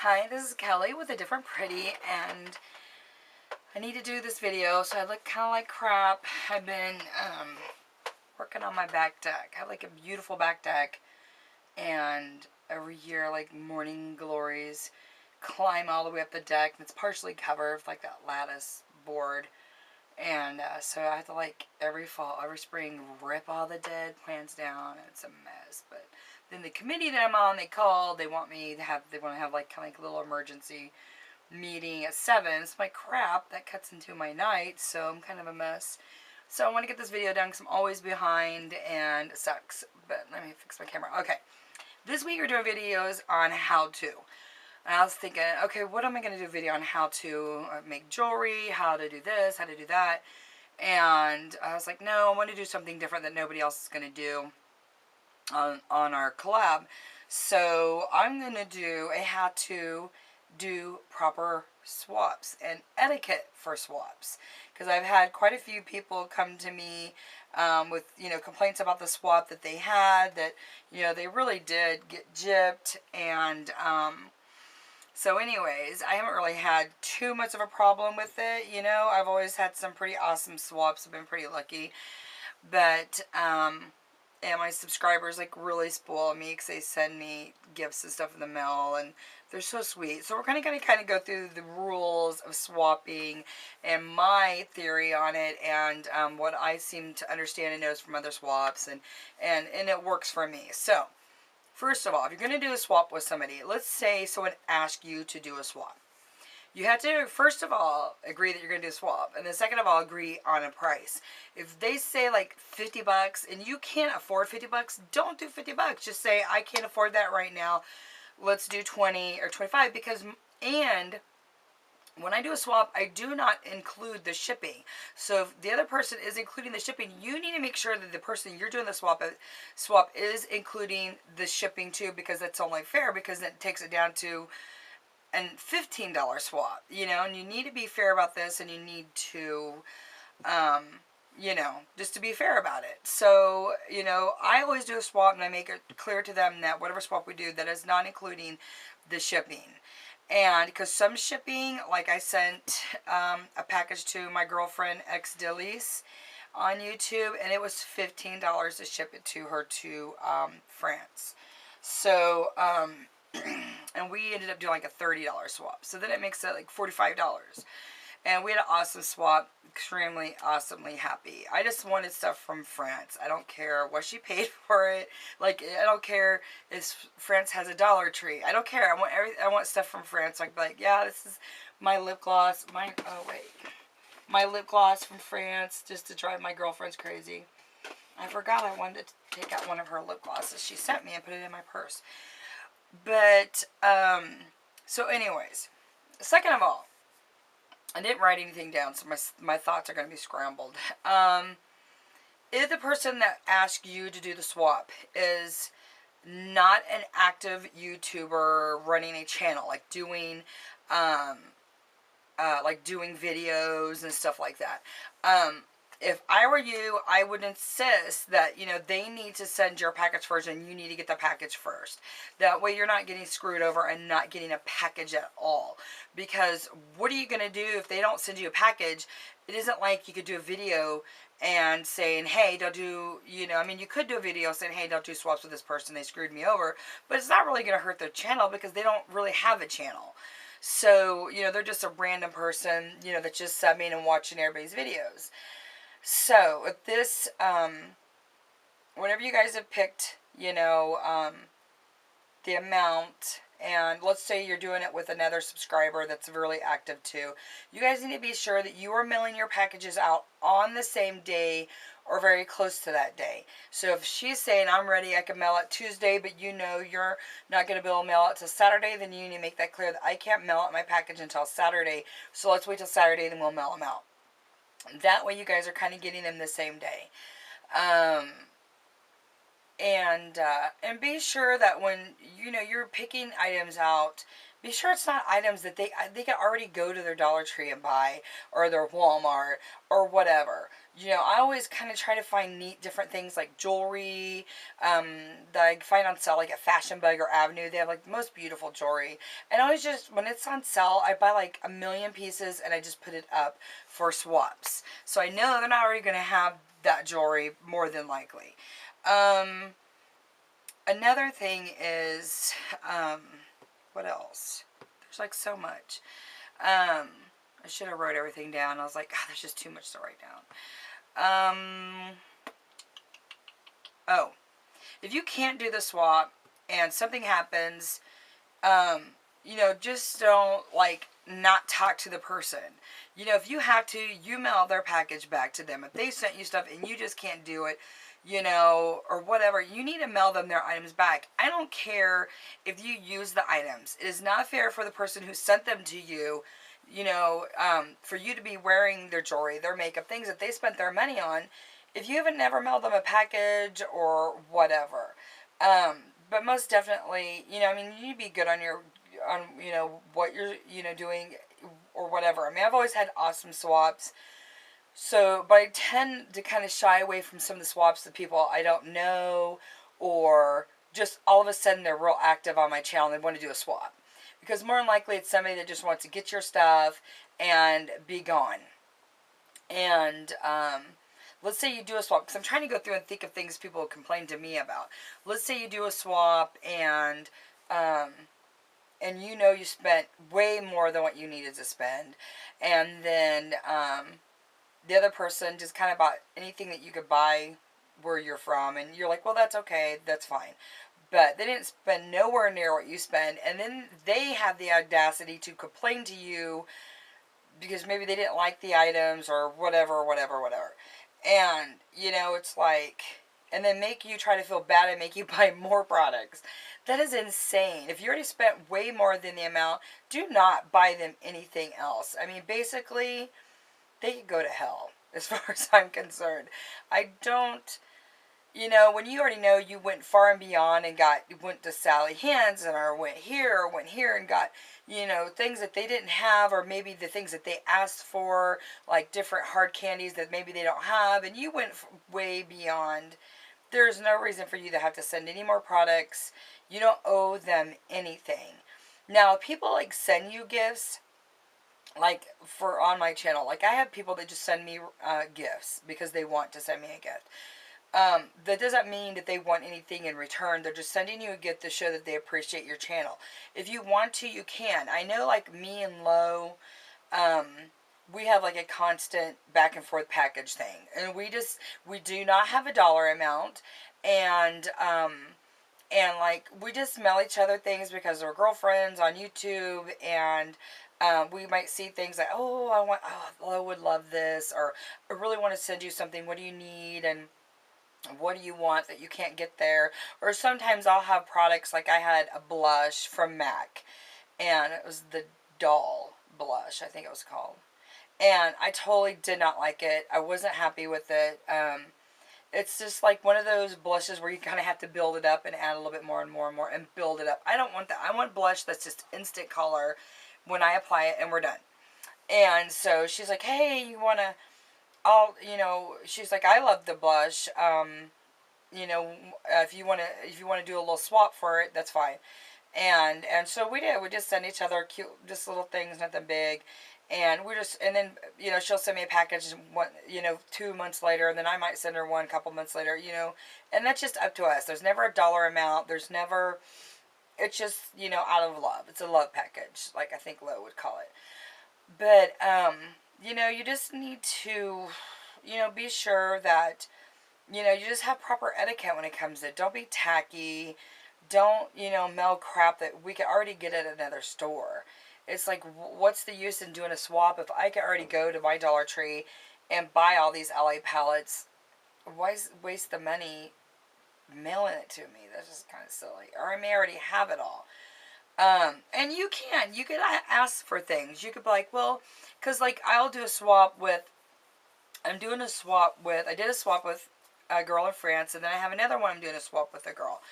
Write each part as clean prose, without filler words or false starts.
Hi, this is Kelly with A Different Pretty, and I need to do this video, so I look kind of like crap. I've been working on my back deck. I have like a beautiful back deck, and every year, like morning glories, climb all the way up the deck, and it's partially covered with like that lattice board. And so I have to, like, every fall, every spring, rip all the dead plants down, and it's a mess. But then the committee that I'm on, they called. They want to have like kind of like a little emergency meeting at 7. It's my crap that cuts into my night, so I'm kind of a mess. So I want to get this video done because I'm always behind, and it sucks. But let me fix my camera. Okay, this week we're doing videos on how to. And I was thinking, okay, what am I going to do a video on how to make jewelry, how to do this, how to do that. And I was like, no, I want to do something different that nobody else is going to do on our collab. So I'm going to do a how to do proper swaps and etiquette for swaps. Because I've had quite a few people come to me with, complaints about the swap that they had, that, they really did get gypped. And so anyways, I haven't really had too much of a problem with it, I've always had some pretty awesome swaps. I've been pretty lucky. But, and my subscribers, like, really spoil me because they send me gifts and stuff in the mail, and they're so sweet. So we're going to go through the rules of swapping and my theory on it, and what I seem to understand and know from other swaps, and it works for me. So, first of all, if you're going to do a swap with somebody, let's say someone asked you to do a swap. You have to, first of all, agree that you're going to do a swap. And then second of all, agree on a price. If they say like $50 and you can't afford $50, don't do $50. Just say, I can't afford that right now. Let's do 20 or 25 because, and when I do a swap, I do not include the shipping. So if the other person is including the shipping, you need to make sure that the person you're doing the swap is including the shipping too, because that's only fair, because it takes it down to a $15 swap, and you need to be fair about this, and you need to, just to be fair about it. So, I always do a swap, and I make it clear to them that whatever swap we do, that is not including the shipping. And because some shipping, like I sent a package to my girlfriend, X on YouTube, and it was $15 to ship it to her to France. So, and we ended up doing like a $30 swap. So then it makes it like $45. And we had an awesome swap. Extremely awesomely happy. I just wanted stuff from France. I don't care what she paid for it. Like, I don't care if France has a Dollar Tree. I don't care. I want stuff from France. So I can be like, yeah, this is my lip gloss. My lip gloss from France, just to drive my girlfriends crazy. I forgot I wanted to take out one of her lip glosses she sent me and put it in my purse. But, so anyways, second of all, I didn't write anything down, so my thoughts are going to be scrambled. If the person that asked you to do the swap is not an active YouTuber running a channel, like doing videos and stuff like that, if I were you, I would insist that, they need to send your package first, and you need to get the package first. That way you're not getting screwed over and not getting a package at all. Because what are you going to do if they don't send you a package? It isn't like you could do a video and saying, hey, don't do, you could do a video saying, hey, don't do swaps with this person, they screwed me over. But it's not really going to hurt their channel because they don't really have a channel. So, they're just a random person, that's just subbing and watching everybody's videos. So, with this, whenever you guys have picked, the amount, and let's say you're doing it with another subscriber that's really active too, you guys need to be sure that you are mailing your packages out on the same day or very close to that day. So if she's saying, I'm ready, I can mail it Tuesday, but you're not going to be able to mail it till Saturday, then you need to make that clear that I can't mail out my package until Saturday, so let's wait till Saturday, then we'll mail them out. That way you guys are kind of getting them the same day. And be sure that when, you're picking items out, be sure it's not items that they can already go to their Dollar Tree and buy, or their Walmart, or whatever. You know, I always kind of try to find neat different things like jewelry that I find on sale, like at Fashion Bug or Avenue. They have like the most beautiful jewelry. And I always just, when it's on sale, I buy like 1,000,000 pieces and I just put it up for swaps. So I know they're not already going to have that jewelry more than likely. Another thing is, what else? There's like so much. I should have wrote everything down. I was like, God, there's just too much to write down. Oh, if you can't do the swap and something happens, you know, just don't, like, not talk to the person. You know, if you have to, you mail their package back to them. If they sent you stuff and you just can't do it, you know, or whatever, you need to mail them their items back. I don't care if you use the items. It is not fair for the person who sent them to you, you know, for you to be wearing their jewelry, their makeup, things that they spent their money on, if you haven't never mailed them a package or whatever. But most definitely, you know, I mean, you need to be good on your, you know, what you're, you know, doing or whatever. I mean, I've always had awesome swaps. So, but I tend to kind of shy away from some of the swaps to people I don't know, or just all of a sudden they're real active on my channel and they want to do a swap. Because more than likely it's somebody that just wants to get your stuff and be gone. And let's say you do a swap, because I'm trying to go through and think of things people complain to me about. Let's say you do a swap and you know you spent way more than what you needed to spend. And then the other person just kind of bought anything that you could buy where you're from. And you're like, well, that's okay. That's fine. But they didn't spend nowhere near what you spend. And then they have the audacity to complain to you because maybe they didn't like the items or whatever. And, you know, it's like, and then make you try to feel bad and make you buy more products. That is insane. If you already spent way more than the amount, do not buy them anything else. I mean, basically, they could go to hell as far as I'm concerned. I don't, you know, when you already know you went far and beyond and went to Sally Hands and or went here and got, you know, things that they didn't have, or maybe the things that they asked for, like different hard candies that maybe they don't have, and you went way beyond. There's no reason for you to have to send any more products. You don't owe them anything. Now, people like send you gifts, like for on my channel. Like I have people that just send me gifts because they want to send me a gift. That doesn't mean that they want anything in return. They're just sending you a gift to show that they appreciate your channel. If you want to, you can. I know like me and Lo, we have like a constant back and forth package thing. And we do not have a dollar amount. And like we just mail each other things because we're girlfriends on YouTube, and we might see things like, oh, Lo would love this, or I really want to send you something. What do you need? And what do you want that you can't get there? Or sometimes I'll have products, like I had a blush from MAC, and it was the doll blush, I think it was called. And I totally did not like it. I wasn't happy with it. It's just like one of those blushes where you kind of have to build it up and add a little bit more and more and more and build it up. I don't want that. I want blush that's just instant color when I apply it and we're done. And so she's like, hey, you want to... you know, she's like, I love the blush. You know, if you want to do a little swap for it, that's fine. And so we did. We just send each other cute, just little things, nothing big. And then, you know, she'll send me a package, you know, 2 months later, and then I might send her one a couple months later, you know, and that's just up to us. There's never a dollar amount. It's just, you know, out of love. It's a love package, like I think Lo would call it. But, you know, you just need to, you know, be sure that, you know, you just have proper etiquette when it comes to it. Don't be tacky. Don't, you know, mail crap that we could already get at another store. It's like, what's the use in doing a swap if I could already go to my Dollar Tree and buy all these LA palettes? Why waste the money mailing it to me? That's just kind of silly. Or I may already have it all. And you could ask for things. You could be like, well, because like I did a swap with a girl in France, and then I have another one I'm doing a swap with a girl.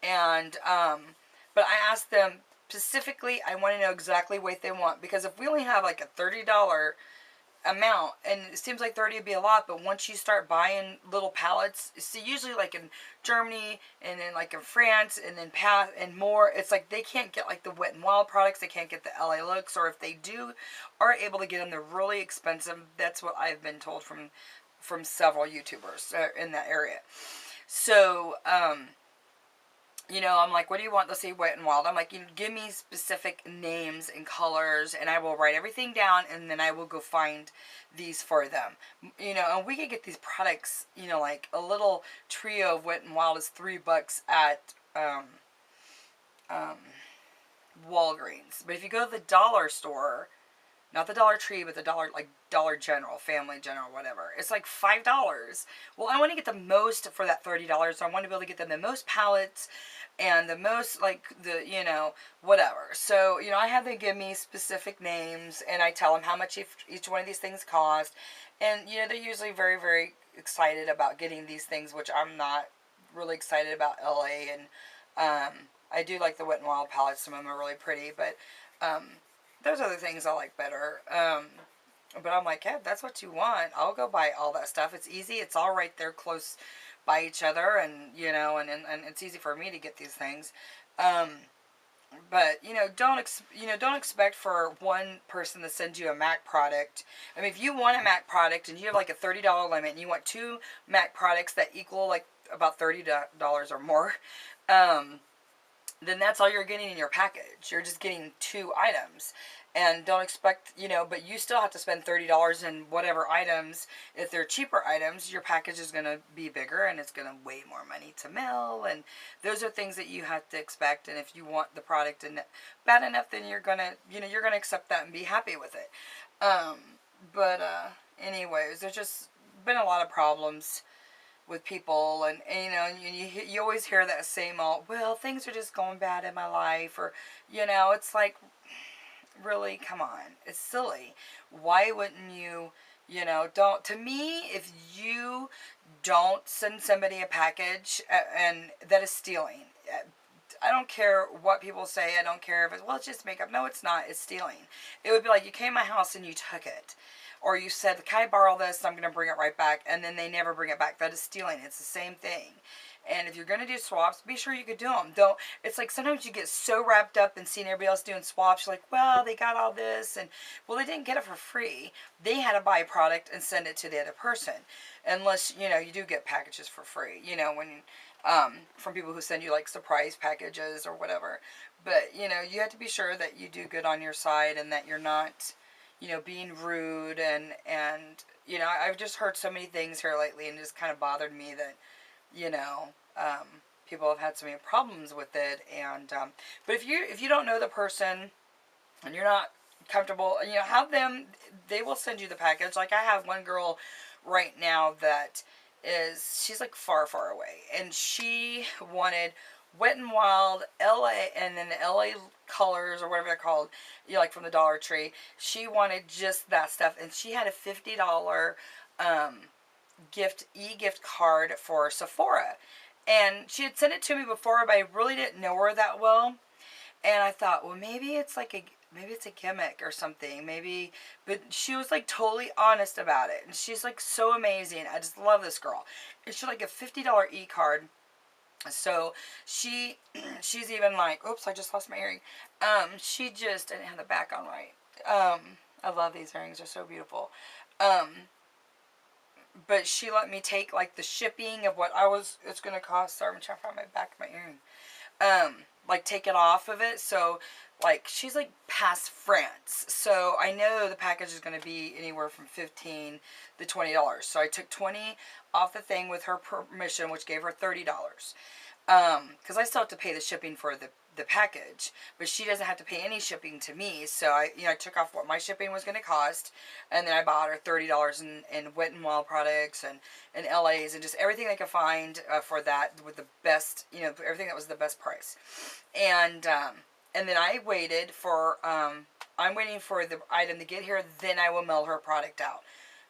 And, but I asked them specifically, I want to know exactly what they want, because if we only have like a $30 amount, and it seems like 30 would be a lot, but once you start buying little pallets, see, usually like in Germany and then like in France and then and more, it's like they can't get like the Wet n Wild products, they can't get the LA looks, or if they do are able to get them, they're really expensive. That's what I've been told from several YouTubers in that area. So you know, I'm like, what do you want? Let's say Wet n Wild. I'm like, you know, give me specific names and colors, and I will write everything down, and then I will go find these for them. You know, and we can get these products, you know, like a little trio of Wet n Wild is $3 at Walgreens. But if you go to the dollar store, not the Dollar Tree, but the Dollar General, Family General, whatever, it's like $5. Well, I want to get the most for that $30, so I want to be able to get them the most pallets and the most, like, the, you know, whatever. So, you know, I have them give me specific names, and I tell them how much each one of these things cost. And, you know, they're usually very, very excited about getting these things, which I'm not really excited about LA. And I do like the Wet n Wild palettes. Some of them are really pretty, but there's other things I like better. But I'm like, yeah, if that's what you want, I'll go buy all that stuff. It's easy. It's all right there close by each other, and, you know, and it's easy for me to get these things. But, you know, don't expect for one person to send you a MAC product. I mean, if you want a MAC product and you have like a $30 limit and you want 2 MAC products that equal like about $30 or more, then that's all you're getting in your package. You're just getting 2 items. And don't expect, you know, but you still have to spend $30 in whatever items. If they're cheaper items, your package is going to be bigger, and it's going to weigh more money to mail. And those are things that you have to expect. And if you want the product and bad enough, then you're going to, you know, you're going to accept that and be happy with it. Anyways, there's just been a lot of problems with people, and you know, you always hear that same old, well, things are just going bad in my life, or, you know, it's like, really, come on, it's silly. Why wouldn't you, you know, don't, to me, if you don't send somebody a package and that is stealing, I don't care what people say, I don't care if it's, well, it's just makeup. No, it's not, it's stealing. It would be like you came to my house and you took it. Or you said, can I borrow this? I'm going to bring it right back. And then they never bring it back. That is stealing. It's the same thing. And if you're going to do swaps, be sure you could do them. Don't, it's like sometimes you get so wrapped up in seeing everybody else doing swaps. You're like, well, they got all this. And, well, they didn't get it for free. They had to buy a product and send it to the other person. Unless, you know, you do get packages for free. You know, when, from people who send you, like, surprise packages or whatever. But, you know, you have to be sure that you do good on your side and that you're not, you know, being rude. And you know, I've just heard so many things here lately, and it just kind of bothered me that, you know, people have had so many problems with it. And but if you don't know the person and you're not comfortable, you know, have them, they will send you the package. Like, I have one girl right now that she's like far away, and she wanted Wet n Wild LA, and then the LA colors or whatever they're called, you know, like from the Dollar Tree. She wanted just that stuff, and she had a $50 gift card for Sephora, and she had sent it to me before, but I really didn't know her that well, and I thought, well, maybe it's a gimmick or something, maybe. But she was like totally honest about it, and she's like so amazing. I just love this girl. And she's like a $50 e-card. So she's even like, oops, I just lost my earring. She just, I didn't have the back on right. I love these earrings, they're so beautiful. But she let me take like the shipping of what it's going to cost. Sorry, I'm trying to find my back of my earring. Like take it off of it. So like she's like past France. So I know the package is going to be anywhere from $15 to $20. So I took 20 off the thing with her permission, which gave her $30. Because I still have to pay the shipping for the package, but she doesn't have to pay any shipping to me. So I took off what my shipping was going to cost, and then I bought her $30 in Wet n Wild products and LA's and just everything I could find for that with the best, you know, everything that was the best price. And then I waited for I'm waiting for the item to get here, then I will mail her product out.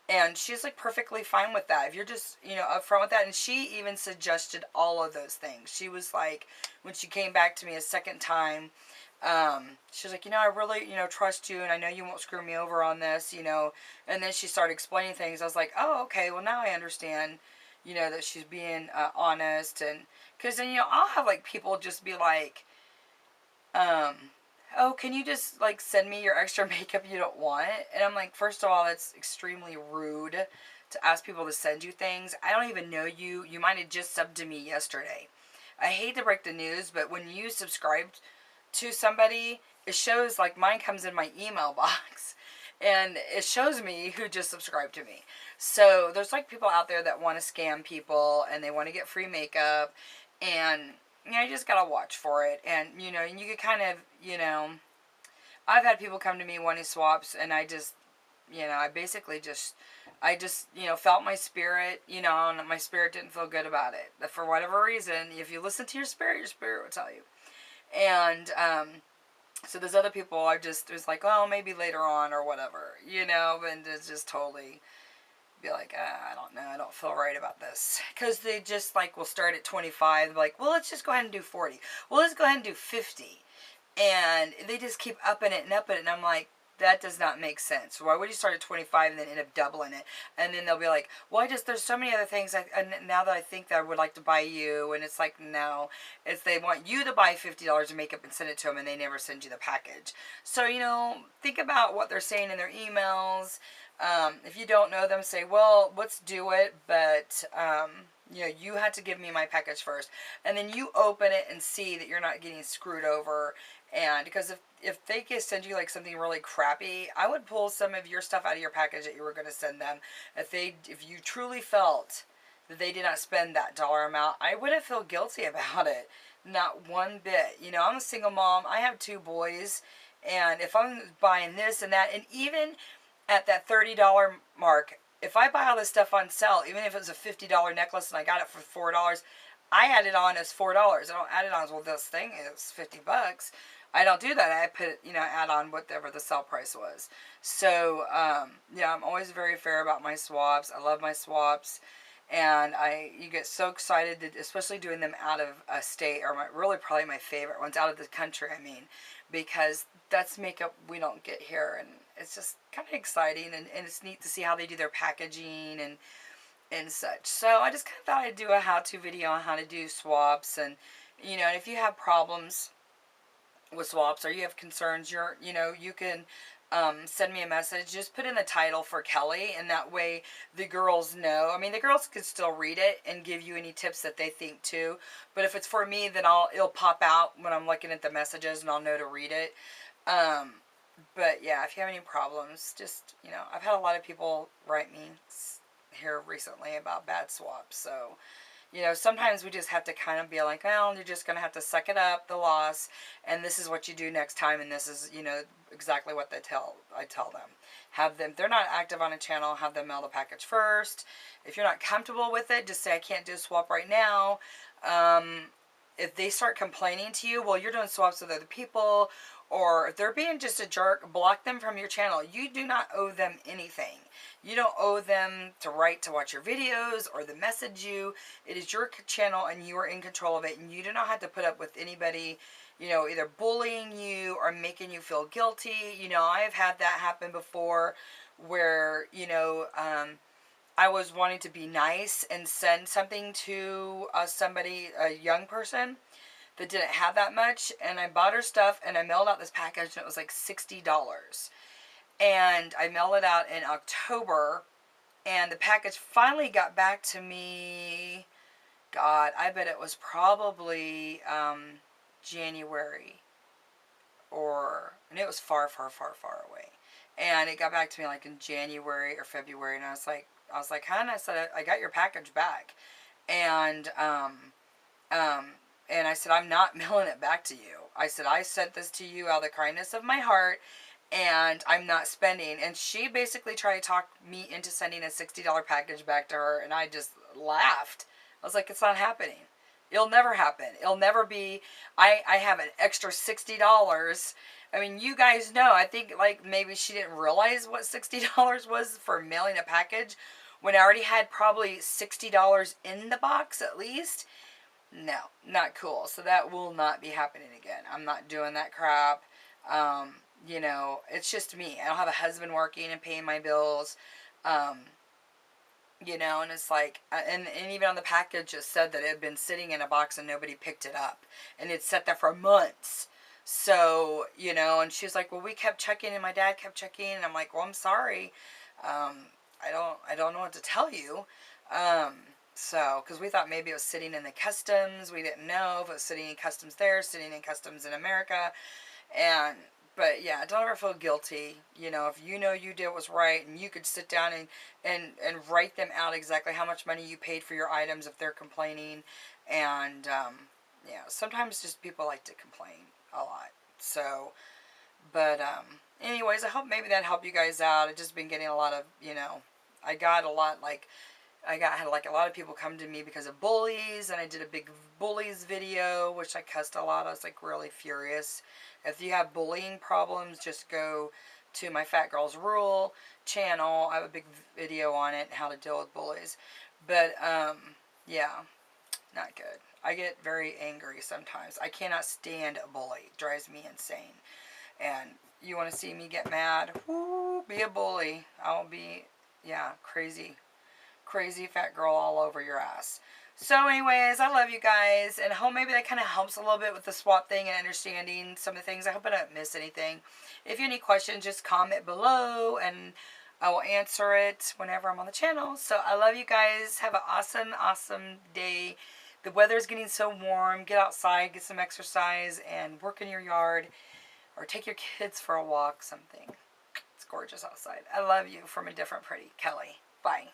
And she's like perfectly fine with that. If you're just, you know, upfront with that. And she even suggested all of those things. She was like, when she came back to me a second time, She's like, you know, I really, you know, trust you, and I know you won't screw me over on this, you know. And then she started explaining things. I was like, oh, okay, well, now I understand, you know, that she's being honest. And because then, you know, I'll have like people just be like, oh, can you just like send me your extra makeup you don't want? And I'm like, first of all, that's extremely rude to ask people to send you things. I don't even know you. You might have just subbed to me yesterday. I hate to break the news, but when you subscribed to somebody, it shows, like, mine comes in my email box, and it shows me who just subscribed to me. So there's like people out there that want to scam people, and they want to get free makeup, and you know, you just gotta watch for it. And you know, you could kind of, you know, I've had people come to me wanting swaps, and I just, you know, I basically just, you know, felt my spirit, you know, and my spirit didn't feel good about it. But for whatever reason, if you listen to your spirit will tell you. And, so there's other people I just was like, oh, maybe later on or whatever, you know, and it's just totally be like, I don't know, I don't feel right about this. Because they just, like, will start at 25, like, well, let's just go ahead and do 40. Well, let's go ahead and do 50. And they just keep upping it, and I'm like, that does not make sense. Why would you start at 25 and then end up doubling it? And then they'll be like, well, there's so many other things now that I think that I would like to buy you. And it's like, no. It's they want you to buy $50 of makeup and send it to them, and they never send you the package. So, you know, think about what they're saying in their emails. If you don't know them, say, well, let's do it, but, you know, you had to give me my package first. And then you open it and see that you're not getting screwed over. And because if they can send you like something really crappy, I would pull some of your stuff out of your package that you were going to send them. If you truly felt that they did not spend that dollar amount, I wouldn't feel guilty about it. Not one bit. You know, I'm a single mom. I have 2 boys. And if I'm buying this and that, and even at that $30 mark, if I buy all this stuff on sale, even if it was a $50 necklace and I got it for $4, I add it on as $4. I don't add it on as, well, this thing is $50. I don't do that. I put, you know, add on whatever the sale price was. So, yeah, I'm always very fair about my swaps. I love my swaps. And you get so excited, especially doing them out of a state, or really probably my favorite ones, out of the country, I mean, because that's makeup we don't get here. And it's just kind of exciting, and it's neat to see how they do their packaging and such. So I just kind of thought I'd do a how-to video on how to do swaps. And, you know, if you have problems with swaps, or you have concerns, you know, you can send me a message. Just put in the title for Kelly, and that way the girls know. I mean, the girls can still read it and give you any tips that they think too. But if it's for me, then it'll pop out when I'm looking at the messages, and I'll know to read it. But yeah, if you have any problems, just, you know, I've had a lot of people write me here recently about bad swaps. So, you know, sometimes we just have to kind of be like, well, you're just going to have to suck it up, the loss, and this is what you do next time, and this is, you know, exactly what I tell them. Have them, if they're not active on a channel, have them mail the package first. If you're not comfortable with it, just say, I can't do a swap right now. If they start complaining to you, well, you're doing swaps with other people, or if they're being just a jerk, block them from your channel. You do not owe them anything. You don't owe them to watch your videos or to message you. It is your channel, and you are in control of it, and you do not have to put up with anybody, you know, either bullying you or making you feel guilty. You know, I've had that happen before where, you know, I was wanting to be nice and send something to somebody, a young person that didn't have that much, and I bought her stuff, and I mailed out this package, and it was like $60. And I mailed it out in October, and the package finally got back to me, God, I bet it was probably January, and it was far, far, far, far away. And it got back to me like in January or February, and I was like, hon, I said, I got your package back. And I said, I'm not mailing it back to you. I said, I sent this to you out of the kindness of my heart, and I'm not spending. And she basically tried to talk me into sending a $60 package back to her, and I just laughed. I was like, it's not happening. It'll never happen. It'll never be, I have an extra $60. I mean, you guys know, I think like maybe she didn't realize what $60 was for mailing a package when I already had probably $60 in the box at least. no, not cool. So that will not be happening again. I'm not doing that crap. You know, it's just me. I don't have a husband working and paying my bills. Um, you know, and it's like, and even on the package it said that it had been sitting in a box and nobody picked it up. And it sat there for months. So, you know, and she was like, well, we kept checking and my dad kept checking. And I'm like, well, I'm sorry. I don't know what to tell you. So, because we thought maybe it was sitting in the customs. We didn't know if it was sitting in customs there, sitting in customs in America. And, but yeah, don't ever feel guilty. You know, if you know you did what was right and you could sit down and write them out exactly how much money you paid for your items if they're complaining. And, yeah, sometimes just people like to complain a lot. So, but, anyways, I hope maybe that helped you guys out. I've just been getting a lot of, you know, I got a lot, like, had like a lot of people come to me because of bullies, and I did a big bullies video, which I cussed a lot. I was like really furious. If you have bullying problems, just go to my Fat Girls Rule channel. I have a big video on it, how to deal with bullies. But, yeah, not good. I get very angry sometimes. I cannot stand a bully. It drives me insane. And you want to see me get mad? Woo, be a bully. I'll be, yeah, crazy fat girl all over your ass. So anyways, I love you guys, and I hope maybe that kind of helps a little bit with the swap thing and understanding some of the things. I hope I don't miss anything. If you have any questions, just comment below, and I will answer it whenever I'm on the channel. So I love you guys. Have an awesome, awesome day. The weather's getting so warm. Get outside, get some exercise, and work in your yard, or take your kids for a walk, something. It's gorgeous outside. I love you. From a different pretty, Kelly. Bye.